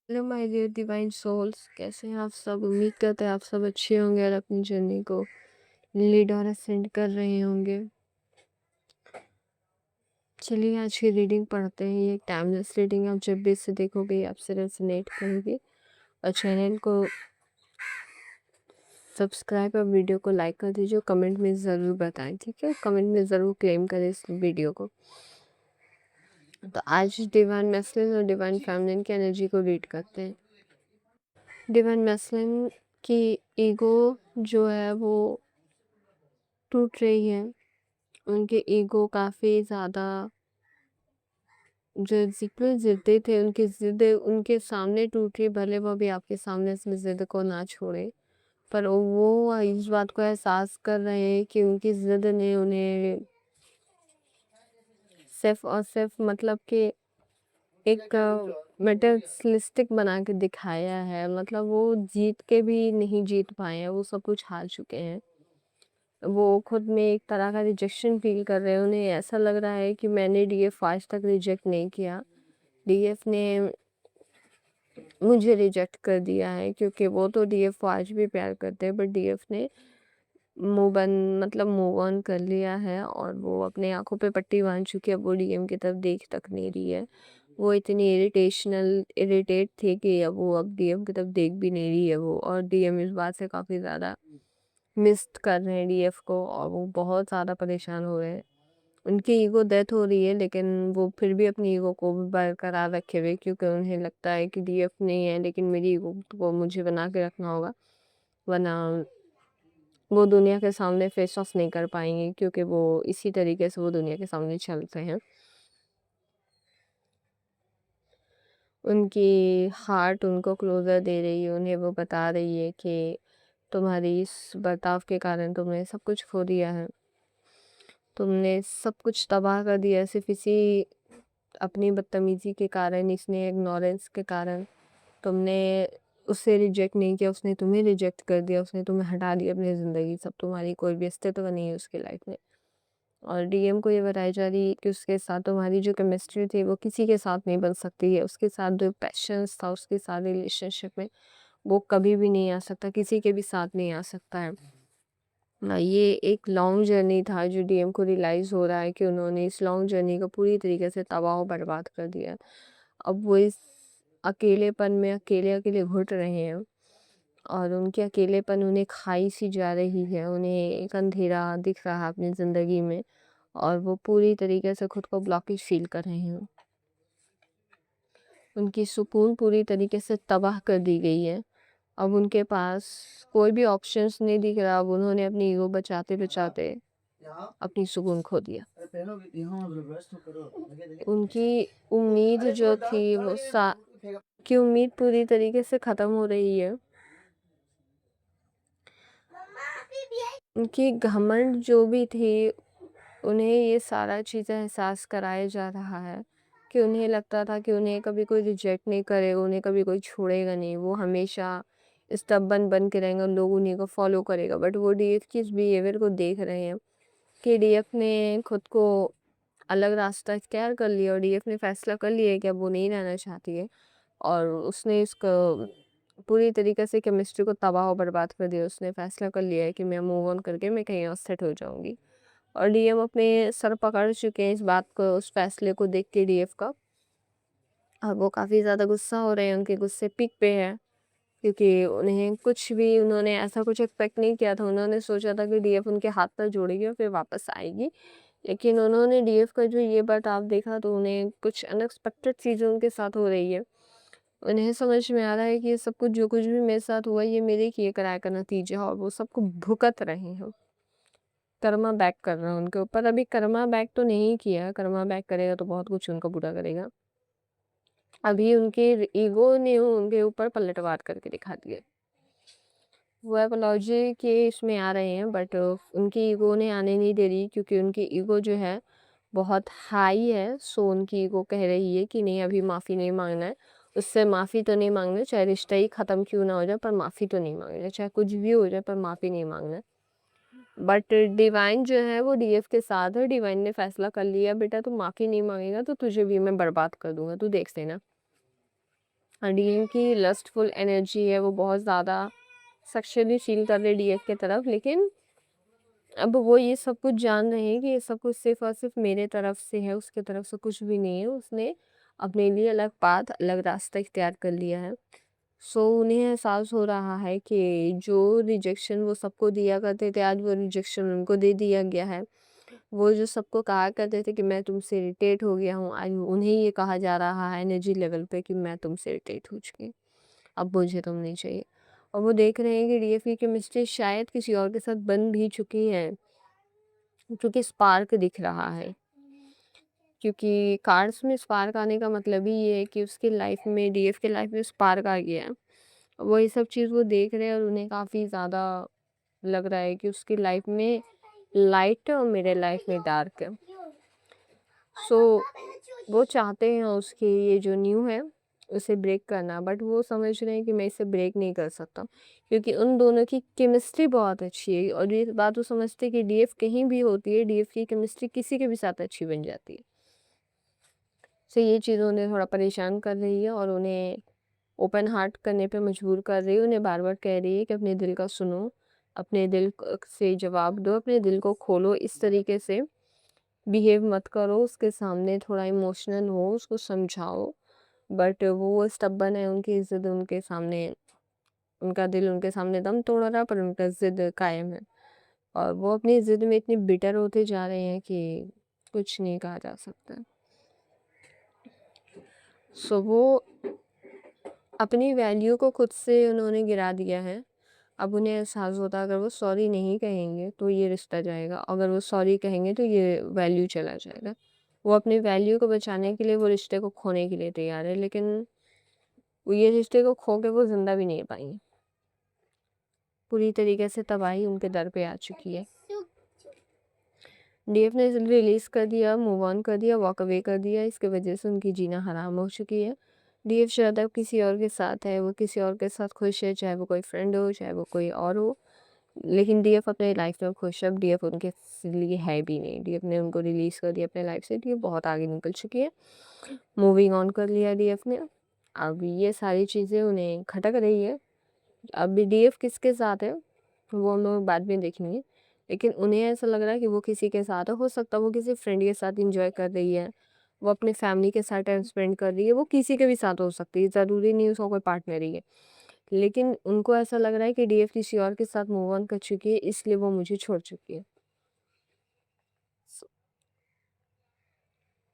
Hello my dear divine souls, कैसे हैं आप सब। उम्मीद करते हैं आप सब अच्छे होंगे और अपनी जर्नी को लीड और असेंड कर रहे होंगे। चलिए आज की रीडिंग पढ़ते हैं। ये एक टाइमलेस रीडिंग है, आप जब भी इसे देखोगे आपसे रेजोनेट करेगी। और चैनल को सब्सक्राइब और वीडियो को लाइक कर दीजिए। कमेंट में ज़रूर बताएं, ठीक है। कमेंट में ज़रूर क्लेम करें इस वीडियो को। तो आज डिवाइन मैस्कुलिन और डिवाइन फेमिनिन की एनर्जी को रीड करते हैं। डिवाइन मैस्कुलिन की ईगो जो है वो टूट रही है। उनके ईगो काफ़ी ज़्यादा जो जितने ज़िद्दी थे, उनकी ज़िद उनके सामने टूट रही। भले वो भी आपके सामने अपनी ज़िद को ना छोड़े, पर वो इस बात को एहसास कर रहे हैं कि उनकी ज़िद ने उन्हें सिर्फ और सिर्फ मतलब कि एक मटेरियलिस्टिक बना के दिखाया है। मतलब वो जीत के भी नहीं जीत पाए हैं, वो सब कुछ हार चुके हैं। वो खुद में एक तरह का रिजेक्शन फील कर रहे हैं। उन्हें ऐसा लग रहा है कि मैंने डीएफ आज तक रिजेक्ट नहीं किया, डीएफ ने मुझे रिजेक्ट कर दिया है। क्योंकि वो तो डीएफ को आज भी प्यार करते हैं, बट डीएफ ने मूव ऑन कर लिया है और वो अपने आंखों पे पट्टी बांध चुकी है। वो डीएम की तरफ देख तक नहीं रही है। वो इतनी इरिटेट थी कि अब डीएम की तरफ देख भी नहीं रही है वो। और डीएम इस बात से काफ़ी ज़्यादा मिस्ड कर रहे हैं डीएफ को, और वो बहुत ज़्यादा परेशान हो रहे हैं। उनकी ईगो डेथ हो रही है, लेकिन वो फिर भी अपनी ईगो को भी बरकरार रखे हुए, क्योंकि उन्हें लगता है कि डीएफ नहीं है लेकिन मेरी ईगो को मुझे बना के रखना होगा, वरना वो दुनिया के सामने फेस ऑफ नहीं कर पाएंगे। क्योंकि वो इसी तरीके से वो दुनिया के सामने चलते हैं। उनकी हार्ट उनको क्लोजर दे रही है। उन्हें वो बता रही है कि तुम्हारी इस बर्ताव के कारण तुमने सब कुछ खो दिया है, तुमने सब कुछ तबाह कर दिया। सिर्फ इसी अपनी बदतमीजी के कारण, इसने इग्नोरेंस के कारण तुमने उसे रिजेक्ट नहीं किया, उसने तुम्हें रिजेक्ट कर दिया, उसने तुम्हें हटा दिया अपनी ज़िंदगी। सब तुम्हारी कोई भी अस्तित्व नहीं है उसकी लाइफ में। और डीएम को ये बताई जा रही है कि उसके साथ तुम्हारी जो केमिस्ट्री थी वो किसी के साथ नहीं बन सकती है। उसके साथ जो पैशंस था उसके साथ रिलेशनशिप में, वो कभी भी नहीं आ सकता, किसी के भी साथ नहीं आ सकता है ना। ये एक लॉन्ग जर्नी था जो डीएम को रियलाइज़ हो रहा है कि उन्होंने इस लॉन्ग जर्नी को पूरी तरीके से तबाह और बर्बाद कर दिया। अब वो इस अकेलेपन में अकेले अकेले घुट रहे हैं, और उनके अकेलेपन उन्हें खाई सी जा रही है। उन्हें एक अंधेरा दिख रहा है अपनी ज़िंदगी में, और वो पूरी तरीके से खुद को ब्लॉकेज फील कर रहे हैं। उनकी सुकून पूरी तरीके से तबाह कर दी गई है। अब उनके पास कोई भी ऑप्शंस नहीं दिख रहा। अब उन्होंने अपनी ईगो बचाते बचाते अपनी सुकून खो दिया। उनकी उम्मीद जो थी वो की उम्मीद पूरी तरीके से ख़त्म हो रही है। उनकी घमंड जो भी थी, उन्हें ये सारा चीज़ें एहसास कराया जा रहा है कि उन्हें लगता था कि उन्हें कभी कोई रिजेक्ट नहीं करेगा, उन्हें कभी कोई छोड़ेगा नहीं, वो हमेशा स्टबर्न बन के रहेंगे, लोग उन्हीं को फॉलो करेगा। बट वो डीएफ की इस बिहेवियर को देख रहे हैं कि डीएफ ने खुद को अलग रास्ता इख्तियार कर लिया, और डीएफ ने फैसला कर लिया है कि अब वो नहीं रहना चाहती है। और उसने इसको पूरी तरीके से केमिस्ट्री को तबाह और बर्बाद कर दिया। उसने फैसला कर लिया है कि मैं मूव ऑन करके मैं कहीं और सेट हो जाऊंगी। और डीएम अपने सर पकड़ चुके हैं इस बात को, उस फैसले को देख के डीएफ का। और वो काफ़ी ज़्यादा गुस्सा हो रहे हैं, उनके गुस्से पीक पे है। क्योंकि उन्हें कुछ भी, उन्होंने ऐसा कुछ एक्सपेक्ट नहीं किया था। उन्होंने सोचा था कि डीएफ उनके हाथ पर जोड़ेगी और फिर वापस आएगी, लेकिन उन्होंने डीएफ का जो ये बर्ताव देखा तो उन्हें कुछ अनएक्सपेक्टेड चीज़ें उनके साथ हो रही है। उन्हें समझ में आ रहा है कि ये सब कुछ जो कुछ भी मेरे साथ हुआ ये मेरे किए कराए का नतीजा है, और वो सबको भुगत रहे हैं। कर्मा बैक कर रहे हैं उनके ऊपर। अभी कर्मा बैक तो नहीं किया, कर्मा बैक करेगा तो बहुत कुछ उनका बुरा करेगा। अभी उनके ईगो ने उनके ऊपर पलटवार करके दिखा दिया। वो एपोलॉजी के इसमें आ रहे हैं, बट उनकी ईगो ने आने नहीं दे रही, क्योंकि उनकी ईगो जो है बहुत हाई है। सो उनकी ईगो कह रही है कि नहीं, अभी माफ़ी नहीं मांगना है, उससे माफ़ी तो नहीं मांगना है, चाहे रिश्ता ही ख़त्म क्यों ना हो जाए, पर माफ़ी तो नहीं मांगना है, चाहे कुछ भी हो जाए पर माफ़ी नहीं मांगना है। बट डिवाइन जो है वो डीएफ के साथ है। डिवाइन ने फैसला कर लिया, बेटा तू माफ़ी नहीं मांगेगा तो तुझे भी मैं बर्बाद कर दूंगा, तू देख लेना। डीएफ की लस्टफुल एनर्जी है, वो बहुत ज़्यादा सेक्सुअली फील कर रहे डीएफ की तरफ। लेकिन अब वो ये सब कुछ जान रहे हैं कि ये सब कुछ सिर्फ और सिर्फ मेरे तरफ से है, उसके तरफ से कुछ भी नहीं है। उसने अपने लिए अलग पाथ, अलग रास्ता इख्तियार कर लिया है। सो उन्हें एहसास हो रहा है कि जो रिजेक्शन वो सबको दिया करते थे, आज वो रिजेक्शन उनको दे दिया गया है। वो जो सबको कहा करते थे कि मैं तुमसे इरिटेट हो गया हूँ, आज उन्हें ये कहा जा रहा है एनर्जी लेवल पे कि मैं तुमसे इरिटेट हो चुकी हूँ, अब मुझे तुम नहीं चाहिए। और वो देख रहे हैं कि डीएफ की केमिस्ट्री शायद किसी और के साथ बन भी चुकी है, क्योंकि स्पार्क दिख रहा है। क्योंकि कार्ड्स में स्पार्क आने का मतलब ही ये है कि उसकी लाइफ में, डीएफ के लाइफ में स्पार्क आ गया है। वो ये सब चीज़ वो देख रहे हैं और उन्हें काफ़ी ज़्यादा लग रहा है कि उसकी लाइफ में लाइट है और मेरे लाइफ में डार्क है। सो वो चाहते हैं उसकी ये जो न्यू है उसे ब्रेक करना, बट वो समझ रहे हैं कि मैं इसे ब्रेक नहीं कर सकता, क्योंकि उन दोनों की केमिस्ट्री बहुत अच्छी है। और ये बात वो समझते हैं कि डीएफ कहीं भी होती है, डीएफ की केमिस्ट्री किसी के भी साथ अच्छी बन जाती है। सो ये चीज़ उन्हें थोड़ा परेशान कर रही है और उन्हें ओपन हार्ट करने पे मजबूर कर रही है। उन्हें बार बार कह रही है कि अपने दिल का सुनो, अपने दिल से जवाब दो, अपने दिल को खोलो, इस तरीके से बिहेव मत करो उसके सामने, थोड़ा इमोशनल हो, उसको समझाओ। बट वो स्टब्बन है, उनकी ज़िद उनके सामने, उनका दिल उनके सामने दम तोड़ रहा, पर उनका ज़िद कायम है। और वो अपनी ज़िद में इतने बिटर होते जा रहे हैं कि कुछ नहीं कहा जा सकता। सो वो अपनी वैल्यू को खुद से उन्होंने गिरा दिया है। अब उन्हें एहसास होता है अगर वो सॉरी नहीं कहेंगे तो ये रिश्ता जाएगा, अगर वो सॉरी कहेंगे तो ये वैल्यू चला जाएगा। वो अपनी वैल्यू को बचाने के लिए वो रिश्ते को खोने के लिए तैयार है, लेकिन वो ये रिश्ते को खो के वो ज़िंदा भी नहीं पाएँगे। पूरी तरीके से तबाही उनके दर पे आ चुकी है। डीएफ ने रिलीज़ कर दिया, मूव ऑन कर दिया, वॉक अवे कर दिया, इसकी वजह से उनकी जीना हराम हो चुकी है। डीएफ शायद अब किसी और के साथ है, वो किसी और के साथ खुश है, चाहे वो कोई फ्रेंड हो, चाहे वो कोई और हो। लेकिन डीएफ अपने लाइफ में खुश है, अब डीएफ उनके लिए है भी नहीं। डीएफ ने उनको रिलीज़ कर दिया अपने लाइफ से, डीएफ बहुत आगे निकल चुकी है, मूविंग ऑन कर लिया डीएफ ने। अब ये सारी चीज़ें उन्हें खटक रही है। अब डीएफ किसके साथ है वो हम लोग बाद में देखेंगे, लेकिन उन्हें ऐसा लग रहा है कि वो किसी के साथ है। हो सकता है वो किसी फ्रेंड के साथ इंजॉय कर रही है, वो अपने फैमिली के साथ टाइम स्पेंड कर रही है, वो किसी के भी साथ हो सकती है, ज़रूरी नहीं उसका कोई पार्टनर ही है। लेकिन उनको ऐसा लग रहा है कि डीएफ किसी और के साथ मूव ऑन कर चुकी है, इसलिए वो मुझे छोड़ चुकी है।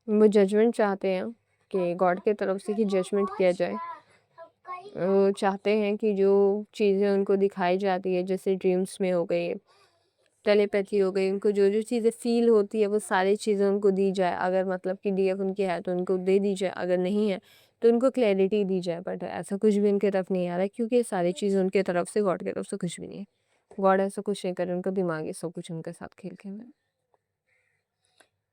वो जजमेंट चाहते हैं कि गॉड के तरफ से कि जजमेंट किया जाए। वो चाहते हैं कि जो चीज़ें उनको दिखाई जाती है, जैसे ड्रीम्स में हो गई, टेलीपैथी हो गई, उनको जो जो चीज़ें फ़ील होती है वो सारी चीज़ें उनको दी जाए। अगर मतलब कि डीएफ उनकी है तो उनको दे दी जाए, अगर नहीं है तो उनको क्लैरिटी दी जाए। बट ऐसा कुछ भी उनके तरफ नहीं आ रहा है, क्योंकि ये सारी चीज़ें उनके तरफ से, गॉड की तरफ से कुछ भी नहीं है। गॉड ऐसा कुछ नहीं कर रहे, उनका दिमाग ये सब कुछ उनके साथ खेल खेल रहा है।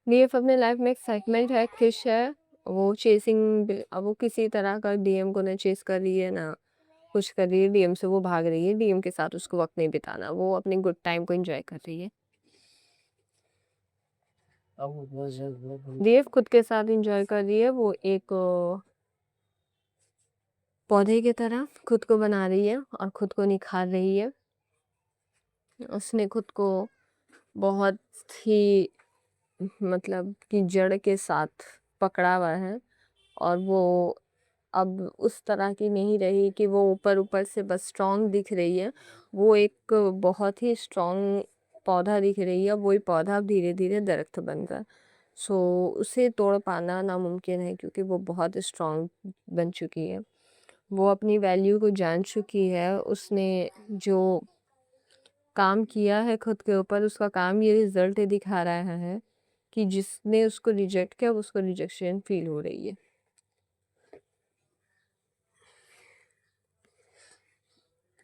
डीएफ अपने लाइफ में एक्साइटमेंट है, खुश है। वो चेसिंग, अब वो किसी तरह का डीएम को ना चेस कर रही है ना कुछ कर रही है, डीएम से वो भाग रही है, डीएम के साथ उसको वक्त नहीं बिताना, वो अपने गुड टाइम को एंजॉय कर रही है। डीएफ खुद के साथ एंजॉय कर रही है, वो एक पौधे की तरह खुद को बना रही है और खुद को निखार रही है। उसने खुद को बहुत ही, मतलब कि जड़ के साथ पकड़ा हुआ है, और वो अब उस तरह की नहीं रही कि वो ऊपर ऊपर से बस स्ट्रॉन्ग दिख रही है। वो एक बहुत ही स्ट्रॉन्ग पौधा दिख रही है, वही पौधा अब धीरे धीरे दरख्त बन रहा है। सो उसे तोड़ पाना नामुमकिन है, क्योंकि वो बहुत स्ट्रॉन्ग बन चुकी है, वो अपनी वैल्यू को जान चुकी है। उसने जो काम किया है खुद के ऊपर, उसका काम ये रिजल्ट दिखा रहा है कि जिसने उसको रिजेक्ट किया उसको रिजेक्शन फील हो रही है।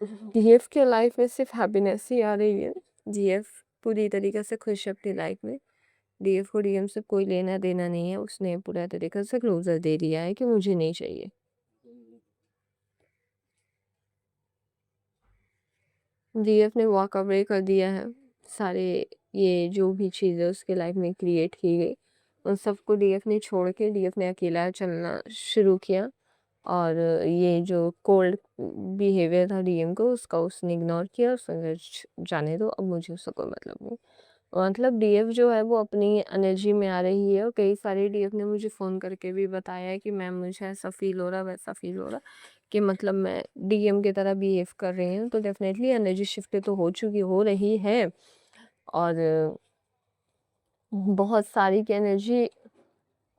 डीएफ के लाइफ में सिर्फ हैप्पीनेस ही आ रही है। डीएफ पूरी तरीके से खुश है अपनी लाइफ में। डीएफ को डीएम से कोई लेना देना नहीं है, उसने पूरा तरीके से क्लोजर दे दिया है कि मुझे नहीं चाहिए। डीएफ ने वॉक अवे कर दिया है। सारे ये जो भी चीज़ें उसके लाइफ में क्रिएट की गई, उन सबको डीएफ ने छोड़ के डीएफ ने अकेला चलना शुरू किया, और ये जो कोल्ड बिहेवियर था डीएम को, उसका उसने इग्नोर किया, उसने कहा जाने दो, अब मुझे उससे कोई मतलब नहीं। मतलब डीएफ जो है वो अपनी एनर्जी में आ रही है, और कई सारे डीएफ ने मुझे फ़ोन करके भी बताया है कि मैम मुझे ऐसा फ़ील हो रहा, वैसा फ़ील हो रहा, कि मतलब मैं डीएम की तरह बिहेव कर रही हूँ। तो डेफ़िनेटली एनर्जी शिफ्ट तो हो रही है, और बहुत सारी की एनर्जी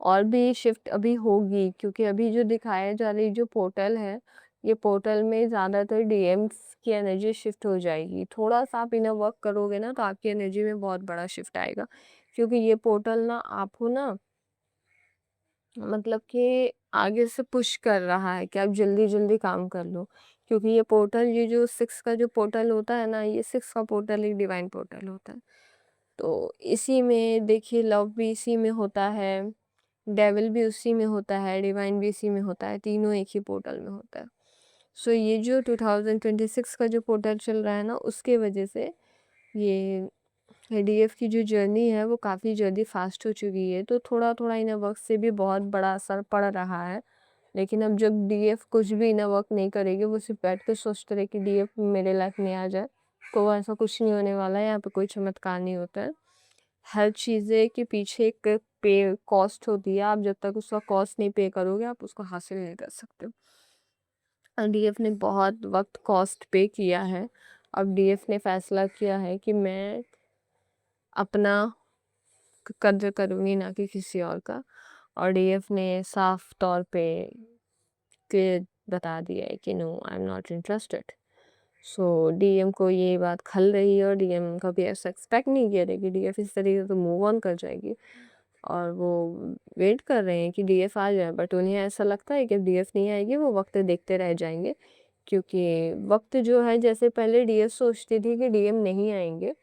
और भी शिफ्ट अभी होगी, क्योंकि अभी जो दिखाया जा रही जो पोर्टल है, ये पोर्टल में ज़्यादातर डीएम्स की एनर्जी शिफ्ट हो जाएगी। थोड़ा-सा आप इनर वर्क करोगे ना, तो आपकी एनर्जी में बहुत बड़ा शिफ्ट आएगा। क्योंकि ये पोर्टल ना आपको ना मतलब कि आगे से पुश कर रहा है कि आप जल्दी-जल्दी काम कर लो। क्योंकि ये पोर्टल, ये जो 6 का जो पोर्टल होता है ना, ये 6 का पोर्टल एक डिवाइन पोर्टल होता है। तो इसी में देखिए लव भी इसी में होता है, डेविल भी उसी में होता है, डिवाइन भी इसी में होता है, तीनों एक ही पोर्टल में होता है। सो ये जो 2026 का जो पोर्टल चल रहा है ना, उसके वजह से ये डीएफ की जो जर्नी है वो काफ़ी जल्दी फास्ट हो चुकी है, तो थोड़ा-थोड़ा इनर वर्क से भी बहुत बड़ा असर पड़ रहा है। लेकिन अब जब डीएफ कुछ भी इनर वर्क नहीं करेगी, वो सिर्फ बैठ के सोचते रहे कि डीएफ मेरे लाइफ में आ जाए, तो ऐसा कुछ नहीं होने वाला है, यहाँ पे कोई चमत्कार नहीं होता है। हर चीज़ें के पीछे एक पे कॉस्ट होती है, आप जब तक उसका कॉस्ट नहीं पे करोगे, आप उसको हासिल नहीं कर सकते। डीएफ ने बहुत वक़्त कॉस्ट पे किया है। अब डीएफ ने फैसला किया है कि मैं अपना कद्र करूँगी, ना कि किसी और का। और डीएफ ने साफ तौर पे क्लियर बता दिया है कि no, I am not interested. So DM को ये बात खल रही है, और डीएम कभी ऐसा एक्सपेक्ट नहीं किया था कि डीएफ इस तरीके से मूव ऑन कर जाएगी, और वो वेट कर रहे हैं कि डीएफ आ जाए। बट उन्हें ऐसा लगता है कि अब डीएफ नहीं आएगी, वो वक्त देखते रह जाएंगे। क्योंकि वक्त जो है, जैसे पहले डीएफ सोचती थी कि डीएम नहीं आएंगे,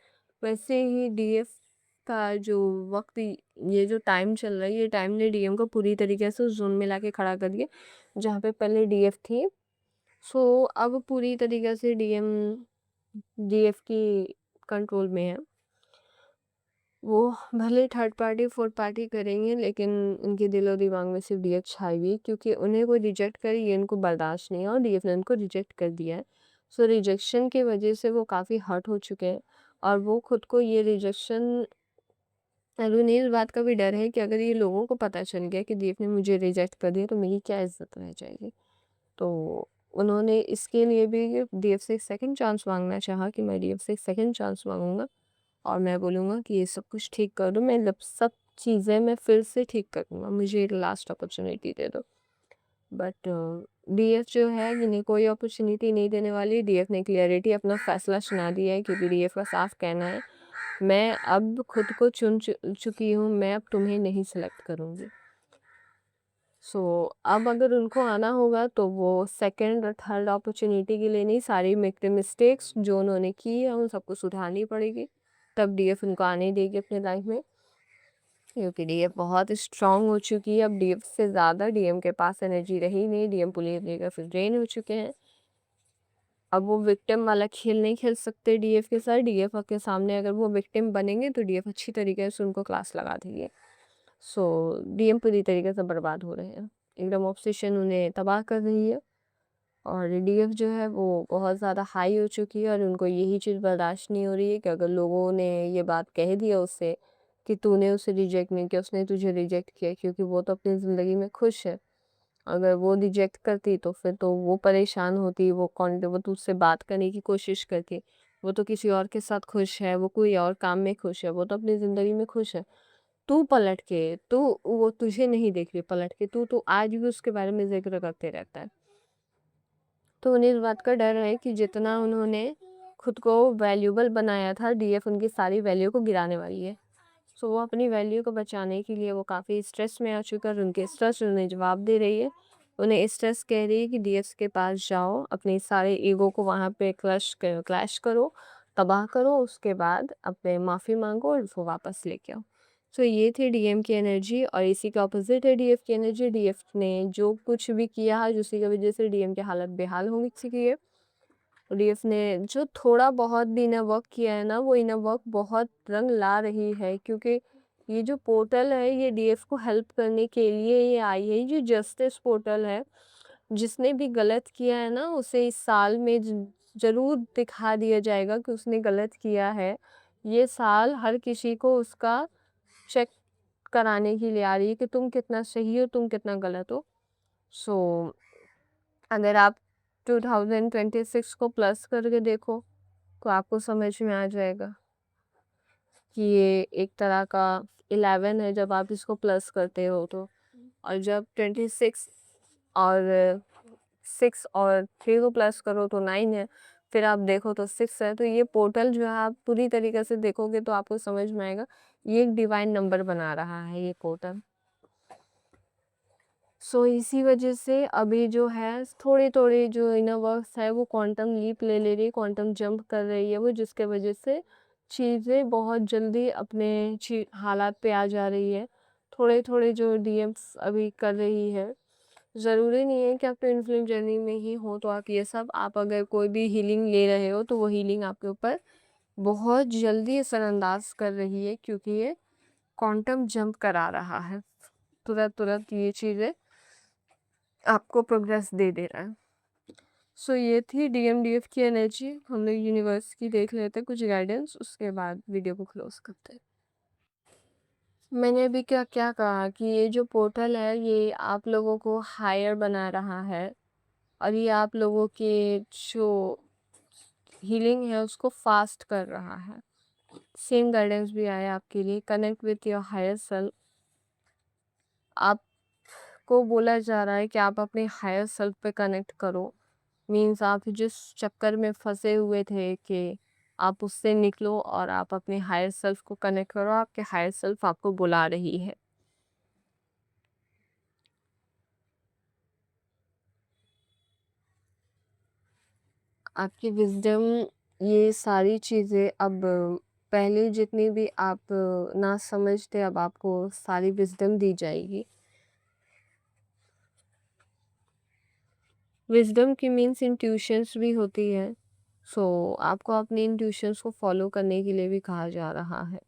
वैसे ही डीएफ का जो वक्त, ये जो टाइम चल रहा है, ये टाइम ने डीएम को पूरी तरीके से उस जोन में लाके खड़ा कर दिया जहाँ पे पहले डीएफ थी। सो अब पूरी तरीके से डीएम डीएफ की कंट्रोल में है। वो भले थर्ड पार्टी, फोर्थ पार्टी करेंगे, लेकिन उनके दिलो-दिमाग में सिर्फ़ डीएफ छाई हुई है, क्योंकि उन्हें कोई रिजेक्ट करे ये उनको बर्दाश्त नहीं है, और डीएफ ने उनको रिजेक्ट कर दिया है। सो रिजेक्शन की वजह से वो काफ़ी हर्ट हो चुके हैं, और वो खुद को ये रिजेक्शन, और उन्हें इस बात का भी डर है कि अगर ये लोगों को पता चल गया कि डीएफ ने मुझे रिजेक्ट कर दिया, तो मेरी क्या इज़्ज़त रह जाएगी। तो उन्होंने इसके लिए भी डीएफ से एक सेकंड चांस माँगना चाहा कि मैं डीएफ से एक सेकंड चांस माँगूँगा, और मैं बोलूँगा कि ये सब कुछ ठीक कर दो, मैं सब चीज़ें मैं फिर से ठीक कर दूँगा, मुझे एक लास्ट अपॉर्चुनिटी दे दो। बट डीएफ जो है, इन्हें कोई अपॉर्चुनिटी नहीं देने वाली। डीएफ ने क्लियरिटी अपना फैसला सुना दिया है, क्योंकि डीएफ का साफ कहना है, मैं अब खुद को चुन चुकी हूँ, मैं अब तुम्हें नहीं सेलेक्ट करूँगी। सो अब अगर उनको आना होगा, तो वो सेकंड और थर्ड अपॉर्चुनिटी के लिए नहीं, सारी मिस्टेक्स जो उन्होंने की है उन सबको सुधारनी पड़ेगी, तब डीएफ उनको आने देगी अपने लाइफ में। क्योंकि डीएफ बहुत स्ट्रांग हो चुकी है, अब डीएफ से ज़्यादा डीएम के पास एनर्जी रही नहीं, डीएम पूरी तरीके से ड्रेन हो चुके हैं। अब वो विक्टिम वाला खेल नहीं खेल सकते डीएफ के साथ। डीएफ के सामने अगर वो विक्टिम बनेंगे, तो डीएफ अच्छी तरीके से उनको क्लास लगा देंगे। सो डीएम पूरी तरीके से बर्बाद हो रहे हैं, एकदम ऑब्सेशन उन्हें तबाह कर रही है। और डीएफ जो है वो बहुत ज़्यादा हाई हो चुकी है, और उनको यही चीज़ बर्दाश्त नहीं हो रही है कि अगर लोगों ने ये बात कह दिया उससे कि तूने उसे रिजेक्ट नहीं किया, उसने तुझे रिजेक्ट किया, क्योंकि वो तो अपनी ज़िंदगी में खुश है। अगर वो रिजेक्ट करती, तो फिर तो वो परेशान होती, वो तुझसे बात करने की कोशिश करती। वो तो किसी और के साथ खुश है, वो कोई और काम में खुश है, वो तो अपनी ज़िंदगी में खुश है। तू पलट के, तू, वो तुझे नहीं देख रही पलट के, तू तो आज भी उसके बारे में ज़िक्र करते रहता है। तो उन्हें इस बात का डर है कि जितना उन्होंने खुद को वैल्यूएबल बनाया था, डीएफ उनकी सारी वैल्यू को गिराने वाली है। सो वो अपनी वैल्यू को बचाने के लिए वो काफ़ी स्ट्रेस में आ चुका है, और उनके स्ट्रेस उन्हें जवाब दे रही है। उन्हें स्ट्रेस कह रही है कि डीएफ के पास जाओ, अपने सारे ईगो को वहाँ पे क्लैश करो, तबाह करो, उसके बाद अपने माफ़ी मांगो और उसको वापस लेके आओ। सो ये थी डीएम की एनर्जी, और इसी का अपोजिट है डीएफ की एनर्जी। डीएफ ने जो कुछ भी किया है, उसी की वजह से डीएम की हालत बेहाल हो चुकी है। डीएफ ने जो थोड़ा बहुत भी इनर वर्क किया है ना, वो इनर वर्क बहुत रंग ला रही है, क्योंकि ये जो पोर्टल है, ये डीएफ को हेल्प करने के लिए ये आई है। ये जो जस्टिस पोर्टल है, जिसने भी गलत किया है ना, उसे इस साल में ज़रूर दिखा दिया जाएगा कि उसने गलत किया है। ये साल हर किसी को उसका चेक कराने के लिए आ रही है कि तुम कितना सही हो, तुम कितना गलत हो। सो अगर आप 2026 को प्लस करके देखो तो आपको समझ में आ जाएगा कि ये एक तरह का 11 है जब आप इसको प्लस करते हो तो। और जब 26 और 6 और 3 को प्लस करो तो 9 है, फिर आप देखो तो 6 है। तो ये पोर्टल जो है आप पूरी तरीके से देखोगे तो आपको समझ में आएगा ये एक डिवाइन नंबर बना रहा है ये पोर्टल। सो इसी वजह से अभी जो है थोड़ी थोड़ी जो यूनिवर्स है वो क्वांटम लीप ले रही है, क्वांटम जंप कर रही है वो, जिसके वजह से चीज़ें बहुत जल्दी अपने हालात पे आ जा रही है। थोड़े थोड़े जो डीएम्स अभी कर रही है, ज़रूरी नहीं है कि आप ट्विन फ्लेम जर्नी में ही हो तो आप ये सब, आप अगर कोई भी हीलिंग ले रहे हो तो वो हीलिंग आपके ऊपर बहुत जल्दी असरअंदाज कर रही है, क्योंकि ये क्वांटम जंप करा रहा है। तुरंत तुरंत ये चीज़ें आपको प्रोग्रेस दे दे रहा है। सो ये थी डीएमडीएफ की एनर्जी। हम लोग यूनिवर्स की देख लेते हैं कुछ गाइडेंस, उसके बाद वीडियो को क्लोज करते हैं। मैंने अभी क्या क्या कहा कि ये जो पोर्टल है ये आप लोगों को हायर बना रहा है, और ये आप लोगों के जो हीलिंग है उसको फास्ट कर रहा है। सेम गाइडेंस भी आया आपके लिए, connect with your higher self. आपको बोला जा रहा है कि आप अपने हायर सेल्फ पे कनेक्ट करो। मीन्स आप जिस चक्कर में फंसे हुए थे कि आप उससे निकलो और आप अपने हायर सेल्फ को कनेक्ट करो। आपके हायर सेल्फ आपको बुला रही है। आपकी विजडम, ये सारी चीज़ें अब पहले जितनी भी आप ना समझते, अब आपको सारी विजडम दी जाएगी। विजडम की मीन्स इंट्यूशंस भी होती है। सो आपको अपनी इंट्यूशंस को फॉलो करने के लिए भी कहा जा रहा है।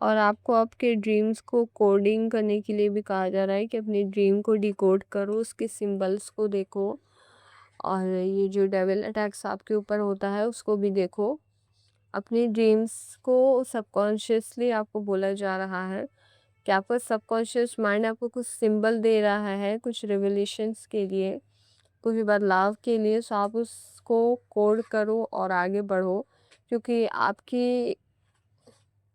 और आपको आपके ड्रीम्स को कोडिंग करने के लिए भी कहा जा रहा है कि अपने ड्रीम को डिकोड करो, उसके सिंबल्स को देखो, और ये जो डेविल अटैक्स आपके ऊपर होता है उसको भी देखो। अपने ड्रीम्स को सबकॉन्शियसली आपको बोला जा रहा है कि आपका सबकॉन्शियस माइंड आपको कुछ सिंबल दे रहा है, कुछ रिवलेशंस के लिए, कुछ बदलाव के लिए। सो आप उसको कोड करो और आगे बढ़ो, क्योंकि आपकी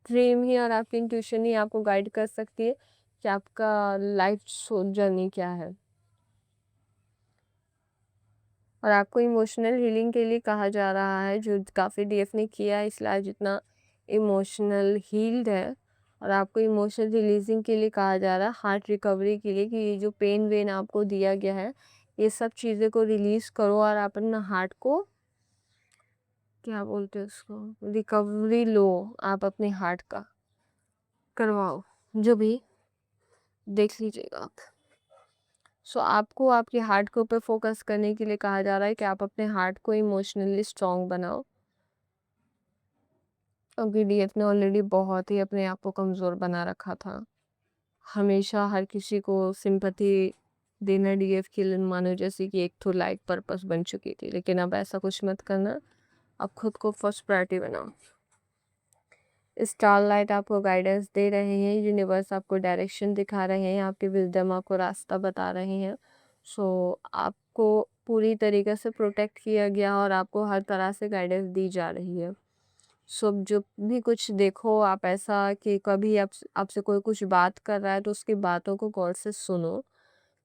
ड्रीम ही और आपकी इंट्यूशन ही आपको गाइड कर सकती है कि आपका लाइफ जर्नी क्या है। और आपको इमोशनल हीलिंग के लिए कहा जा रहा है, जो काफ़ी डीएफ ने किया है, इसलिए आज जितना इमोशनल हील्ड है। और आपको इमोशनल रिलीजिंग के लिए कहा जा रहा है, हार्ट रिकवरी के लिए, कि ये जो पेन वेन आपको दिया गया है ये सब चीज़ें को रिलीज़ करो और आप अपना हार्ट को, क्या बोलते हैं उसको, रिकवरी लो, आप अपने हार्ट का करवाओ, जो भी देख लीजिएगा आप। सो आपको आपके हार्ट के ऊपर फोकस करने के लिए कहा जा रहा है कि आप अपने हार्ट को इमोशनली स्ट्रॉन्ग बनाओ, क्योंकि डीएफ ने ऑलरेडी बहुत ही अपने आप को कमज़ोर बना रखा था। हमेशा हर किसी को सिंपैथी देना डीएफ के लिए मानो जैसे कि एक तो लाइफ पर्पस बन चुकी थी, लेकिन अब ऐसा कुछ मत करना। अब खुद को फर्स्ट प्रायोरिटी बनाओ। स्टारलाइट आपको गाइडेंस दे रहे हैं, यूनिवर्स आपको डायरेक्शन दिखा रहे हैं, आपके विजडम आपको रास्ता बता रहे हैं। सो आपको पूरी तरीके से प्रोटेक्ट किया गया और आपको हर तरह से गाइडेंस दी जा रही है। सो जो भी कुछ देखो आप, ऐसा कि कभी आपसे कोई कुछ बात कर रहा है तो उसकी बातों को गौर से सुनो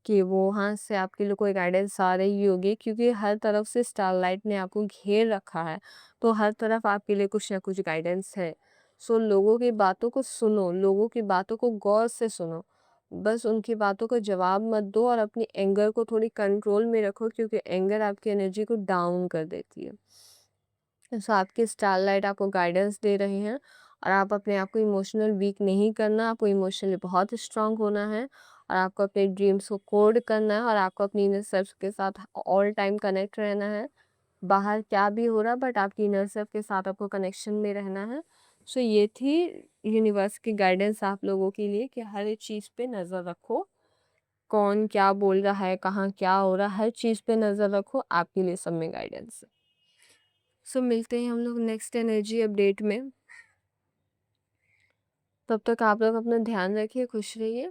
कि वो वहाँ से आपके लिए कोई गाइडेंस आ रही होगी, क्योंकि हर तरफ से स्टारलाइट ने आपको घेर रखा है, तो हर तरफ आपके लिए कुछ ना कुछ गाइडेंस है। सो लोगों की बातों को सुनो, लोगों की बातों को गौर से सुनो, बस उनकी बातों को जवाब मत दो, और अपनी एंगर को थोड़ी कंट्रोल में रखो, क्योंकि एंगर आपकी एनर्जी को डाउन कर देती है। सो आपके स्टारलाइट आपको गाइडेंस दे रहे हैं, और आप अपने आप को इमोशनल वीक नहीं करना, आपको इमोशनली बहुत स्ट्रांग होना है, और आपको अपने ड्रीम्स को कोड करना है, और आपको अपनी इनर सेल्फ के साथ ऑल टाइम कनेक्ट रहना है। बाहर क्या भी हो रहा, बट आपकी इनर सेल्फ के साथ आपको कनेक्शन में रहना है। सो ये थी यूनिवर्स की गाइडेंस आप लोगों के लिए कि हर एक चीज़ पे नज़र रखो, कौन क्या बोल रहा है, कहाँ क्या हो रहा है, हर चीज़ पे नज़र रखो, आपके लिए सब में गाइडेंस है। सो मिलते हैं हम लोग नेक्स्ट एनर्जी अपडेट में। तब तक आप लोग अपना ध्यान रखिए, खुश रहिए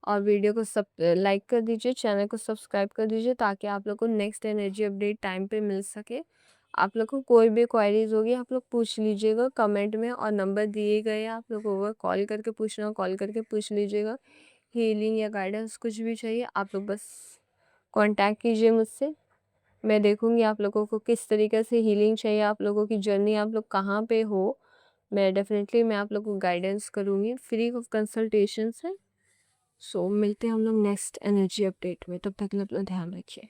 और वीडियो को सब लाइक कर दीजिए, चैनल को सब्सक्राइब कर दीजिए ताकि आप लोग को नेक्स्ट एनर्जी अपडेट टाइम पे मिल सके। आप लोग को कोई भी क्वेरीज होगी आप लोग पूछ लीजिएगा कमेंट में, और नंबर दिए गए हैं, आप लोग को कॉल करके पूछना, कॉल करके पूछ लीजिएगा। हीलिंग या गाइडेंस कुछ भी चाहिए आप लोग बस कांटेक्ट कीजिए मुझसे। मैं देखूंगी आप लोगों को किस तरीके से हीलिंग चाहिए, आप लोगों की जर्नी, आप लोग कहाँ पे हो। मैं आप लोगों को गाइडेंस करूंगी, फ्री ऑफ कंसल्टेशन है। सो मिलते हैं हम लोग नेक्स्ट एनर्जी अपडेट में, तब तक के लिए अपना ध्यान रखिए।